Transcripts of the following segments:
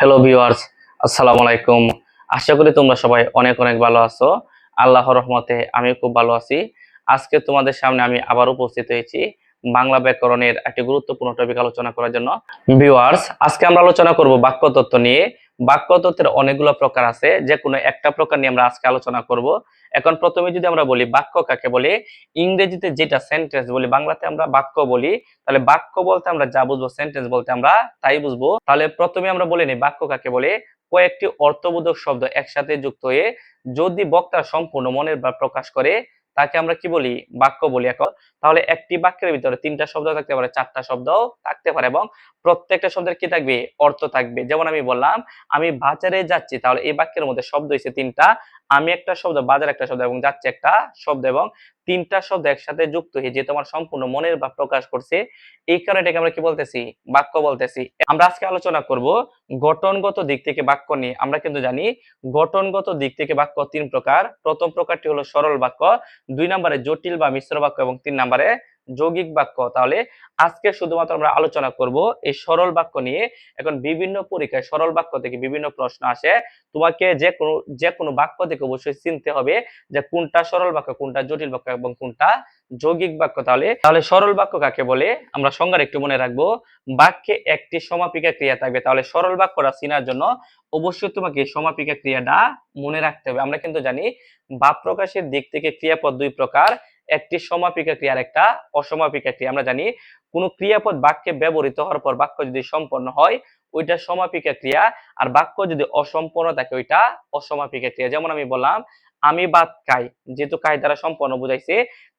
Hello viewers, আসসালামু আলাইকুম। আশা করি তোমরা সবাই অনেক অনেক ভালো আছো। আল্লাহর রহমতে আমি খুব ভালো আছি। আজকে তোমাদের সামনে আমি আবার উপস্থিত হয়েছি বাংলা ব্যাকরণের একটি গুরুত্বপূর্ণ টপিক আলোচনা করার জন্য। ভিউয়ার্স, আজকে আমরা আলোচনা করব বাক্যতত্ত্ব নিয়ে। বাক্যতত্ত্বের অনেকগুলো প্রকার আছে, যে কোনো একটা প্রকার নিয়ে আমরা আজকে আলোচনা করব। এখন প্রথমে যদি আমরা বলি বাক্য কাকে বলে, ইংরেজিতে যেটা সেন্টেন্স বলি, বাংলাতে আমরা বাক্য বলি। তাহলে বাক্য বলতে আমরা যা বুঝবো, সেন্টেন্স বলতে আমরা তাই বুঝবো। তাহলে প্রথমে আমরা বলে নিই বাক্য কাকে বলে। কয়েকটি অর্থবোধক শব্দ একসাথে যুক্ত হয়ে যদি বক্তা সম্পূর্ণ মনের ভাব প্রকাশ করে, তাকে আমরা কি বলি? বাক্য বলি। এখন তাহলে একটি বাক্যের ভিতরে তিনটা শব্দ থাকতে পারে, চারটা শব্দও থাকতে পারে, এবং প্রত্যেকটা শব্দের কি থাকবে? অর্থ থাকবে। যেমন আমি বললাম আমি বাজারে যাচ্ছি, তাহলে এই বাক্যের মধ্যে শব্দ হয়েছে তিনটা। আমি একটা শব্দ, বাজার একটা শব্দ, এবং যাচ্ছে একটা শব্দ, এবং তিনটা শব্দ একসাথে যুক্ত হয়ে যে তোমার সম্পূর্ণ মনের ভাব প্রকাশ করছে, এই কারণে এটাকে আমরা কি বলতেছি? বাক্য বলতেছি। আমরা আজকে আলোচনা করব গঠনগত দিক থেকে বাক্য নিয়ে। আমরা কিন্তু জানি গঠনগত দিক থেকে বাক্য তিন প্রকার। প্রথম প্রকারটি হলো সরল বাক্য, দুই নম্বরে জটিল বা মিশ্র বাক্য, এবং তিন নম্বরে যৌগিক বাক্য। তাহলে আজকে শুধুমাত্র আমরা আলোচনা করব এই সরল বাক্য নিয়ে। এখন বিভিন্ন পরীক্ষায় সরল বাক্য থেকে বিভিন্ন প্রশ্ন আসে। তোমাকে যে কোনো বাক্য থেকে অবশ্যই চিনতে হবে যে কোনটা সরল বাক্য, কোনটা জটিল বাক্য, এবং কোনটা যৌগিক বাক্য। তাহলে তাহলে সরল বাক্য কাকে বলে আমরা সংজ্ঞা একটু মনে রাখবো। বাক্যে একটি সমাপিকা ক্রিয়া থাকবে। তাহলে সরল বাক্যটা চেনার জন্য অবশ্যই তোমাকে সমাপিকা ক্রিয়াটা মনে রাখতে হবে। আমরা কিন্তু জানি ভাব প্রকাশের দিক থেকে ক্রিয়াপদ দুই প্রকার, একটি সমাপিকা ক্রিয়া আর একটা অসমাপিকা ক্রিয়া। আমরা জানি কোন ক্রিয়াপদ বাক্যে ব্যবহৃত হওয়ার পর বাক্য যদি সম্পন্ন হয় ওইটা সমাপিকা ক্রিয়া, আর বাক্য যদি অসম্পূর্ণ থাকে ওইটা অসমাপিকা ক্রিয়া। যেমন আমি বললাম আমি ভাত খাই, যেহেতু খাই দ্বারা সম্পন্ন বুঝাইছে,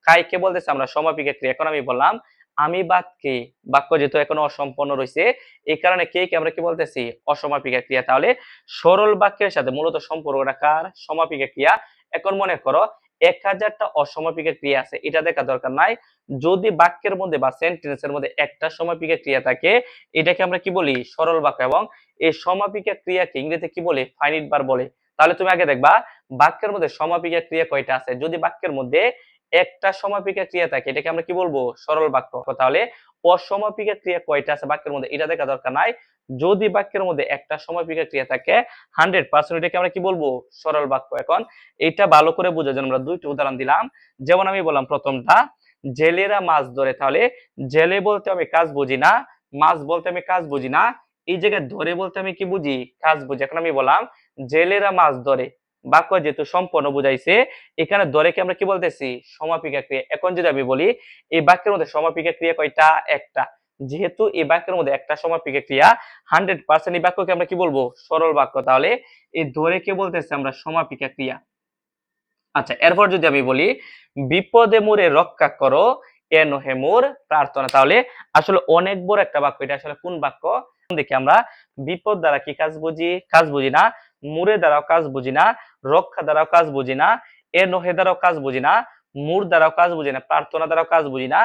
খাইকে বলতেছে আমরা সমাপিকা ক্রিয়া। এখন আমি বললাম আমি ভাত খেয়ে, বাক্য যেহেতু এখনো অসম্পন্ন রয়েছে, এই কারণে কে আমরা কি বলতেছি? অসমাপিকা ক্রিয়া। তাহলে সরল বাক্যের সাথে মূলত সম্পর্ক রাখার সমাপিকা ক্রিয়া। এখন মনে করো 1000টা অসমাপিকা ক্রিয়া আছে, এটা দেখা দরকার নাই। যদি বাক্যের মধ্যে বা সেন্টেন্সের মধ্যে একটা সমাপিকা ক্রিয়া থাকে, এটাকে আমরা কি বলি? সরল বাক্য। এবং এই সমাপিকা ক্রিয়াকে ইংরেজিতে কি বলে? ফাইনিট ভার্ব বলে। তাহলে তুমি আগে দেখবা বাক্যের মধ্যে সমাপিকা ক্রিয়া কয়টা আছে। যদি বাক্যের মধ্যে একটা সমাপিকা ক্রিয়া থাকে, এটাকে আমরা কি বলবো? সরল বাক্য। তাহলে অসমাপিকা ক্রিয়া কয়টা আছে বাক্যের মধ্যে, এটা দেখা দরকার নাই। যদি বাক্যের মধ্যে একটা সমাপিকা ক্রিয়া থাকে 100%, এটাকে আমরা কি বলবো? সরল বাক্য। এখন এটা ভালো করে বোঝার জন্য আমরা দুইটা উদাহরণ দিলাম। যেমন আমি বললাম প্রথমটা, জেলেরা মাছ ধরে। তাহলে জেলে বলতে আমি কাজ বুঝি না, মাছ বলতে আমি কাজ বুঝি না, এই জায়গায় ধরে বলতে আমি কি বুঝি? কাজ বুঝি। এখন আমি বললাম জেলেরা মাছ ধরে, বাক্য যেহেতু সম্পূর্ণ বুঝাইছে, এখানে ধরেকে আমরা কি বলতেছি? সমাপিকা ক্রিয়া। এখন যদি আমি বলি এই বাক্যের মধ্যে সমাপিকা ক্রিয়া কয়টা? একটা। যেহেতু এই বাক্যের মধ্যে একটা সমাপিকা ক্রিয়া, 100% এই বাক্যকে আমরা কি বলবো? সরল বাক্য। তাহলে এই ধরেকে বলতেছি আমরা সমাপিকা ক্রিয়া। আচ্ছা, এরপর যদি আমি বলি বিপদে মোরে রক্ষা করো, এ নহে মোর প্রার্থনা। তাহলে আসলে অনেক বড় একটা বাক্য। এটা আসলে কোন বাক্য? দেখি আমরা বিপদ দ্বারা কি কাজ বুঝি? কাজ বুঝি না। মুরে দ্বারাও কাজ বুঝি না। রক্ষা দ্বারাও কাজ বুঝি না। এ নহে দ্বারাও কাজ বুঝি না। মুর দ্বারাও কাজ বুঝি না। প্রার্থনা দ্বারাও কাজ বুঝি না।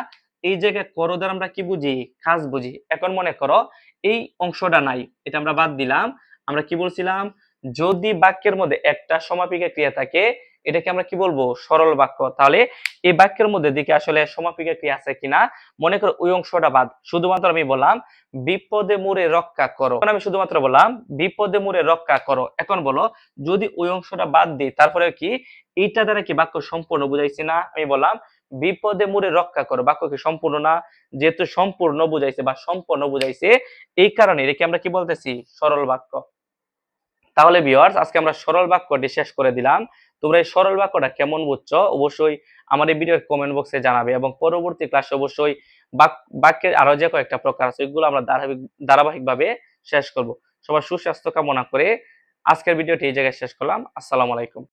এই জায়গায় করো দ্বারা আমরা কি বুঝি? কাজ বুঝি। এখন মনে করো এই অংশটা নাই, এটা আমরা বাদ দিলাম। আমরা কি বলছিলাম? যদি বাক্যের মধ্যে একটা সমাপিকা ক্রিয়া থাকে, এটাকে আমরা কি বলবো? সরল বাক্য। তাহলে এই বাক্যের মধ্যে দিকে আসলে সমাপিকা ক্রিয়া আছে কিনা, মনে করো ওই অংশটা বাদ, শুধুমাত্র আমি বললাম বিপদে মোরে রক্ষা করো। এখন আমি শুধুমাত্র বললাম বিপদে মোরে রক্ষা করো। এখন বলো যদি ওই অংশটা বাদ দিই, তারপরে কি এইটা দ্বারা কি বাক্য সম্পূর্ণ বুঝাইছি না? আমি বললাম বিপদে মোরে রক্ষা করো, বাক্য কি সম্পূর্ণ না? যেহেতু সম্পূর্ণ বুঝাইছে বা সম্পূর্ণ বুঝাইছে, এই কারণে এটাকে আমরা কি বলতেছি? সরল বাক্য। তাহলে ভিউয়ার্স, আজকে আমরা সরল বাক্যটি শেষ করে দিলাম। তোমরা এই সরল বাক্যটা কেমন বুঝছো অবশ্যই আমার এই ভিডিওর কমেন্ট বক্সে জানাবে, এবং পরবর্তী ক্লাসে অবশ্যই বাক্যের আরো যে কয়েকটা প্রকার আছে ওইগুলো আমরা ধারাবাহিকভাবে শেষ করব। সবার সুস্বাস্থ্য কামনা করে আজকের ভিডিওটি এই জায়গায় শেষ করলাম। আসসালামু আলাইকুম।